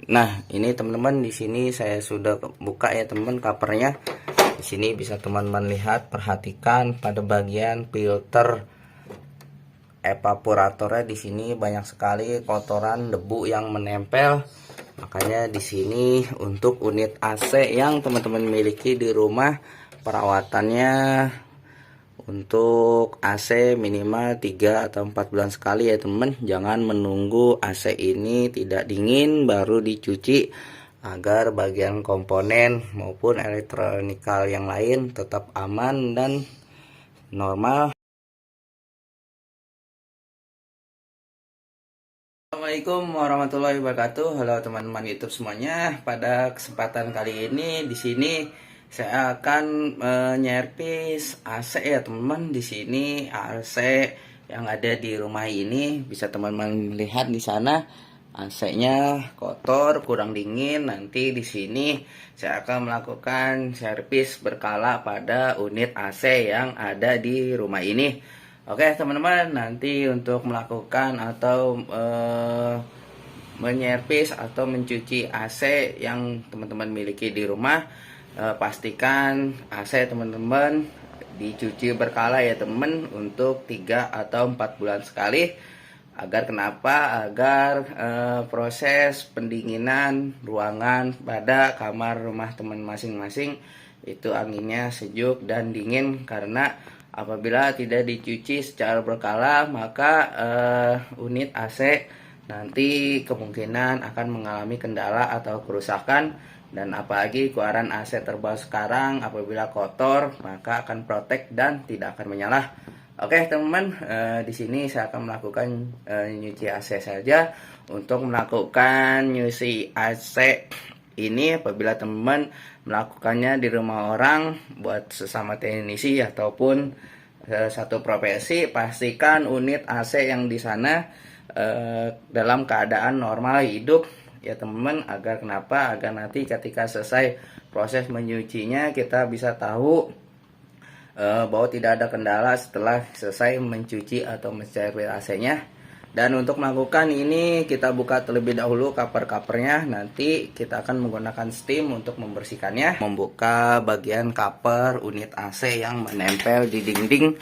Nah, ini teman-teman, di sini saya sudah buka ya teman covernya. Di sini bisa teman-teman lihat, perhatikan pada bagian filter evaporatornya. Di sini banyak sekali kotoran debu yang menempel. Makanya di sini untuk unit AC yang teman-teman miliki di rumah, perawatannya untuk AC minimal 3 atau 4 bulan sekali ya teman. Jangan menunggu AC ini tidak dingin baru dicuci, agar bagian komponen maupun elektronikal yang lain tetap aman dan normal. Assalamualaikum warahmatullahi wabarakatuh. Halo teman-teman YouTube semuanya. Pada kesempatan kali ini di sini saya akan menyervis AC ya teman-teman. Di sini AC yang ada di rumah ini bisa teman-teman lihat di sana. AC-nya kotor, kurang dingin. Nanti di sini saya akan melakukan servis berkala pada unit AC yang ada di rumah ini. Oke teman-teman, nanti untuk melakukan atau menyervis atau mencuci AC yang teman-teman miliki di rumah, pastikan AC teman-teman dicuci berkala ya teman, untuk 3 atau 4 bulan sekali. Agar kenapa? Agar proses pendinginan ruangan pada kamar rumah teman masing-masing itu anginnya sejuk dan dingin. Karena apabila tidak dicuci secara berkala, maka unit AC nanti kemungkinan akan mengalami kendala atau kerusakan. Dan apalagi keluaran AC terbaru sekarang, apabila kotor maka akan protek dan tidak akan menyala. Oke teman-teman, di sini saya akan melakukan nyuci AC saja. Untuk melakukan nyuci AC ini, apabila teman-teman melakukannya di rumah orang buat sesama teknisi ataupun satu profesi, pastikan unit AC yang di sana dalam keadaan normal hidup ya teman-teman. Agar kenapa? Agar nanti ketika selesai proses menyucinya kita bisa tahu bahwa tidak ada kendala setelah selesai mencuci atau menservis AC-nya. Dan untuk melakukan ini kita buka terlebih dahulu cover-covernya. Nanti kita akan menggunakan steam untuk membersihkannya. Membuka bagian cover unit AC yang menempel di dinding.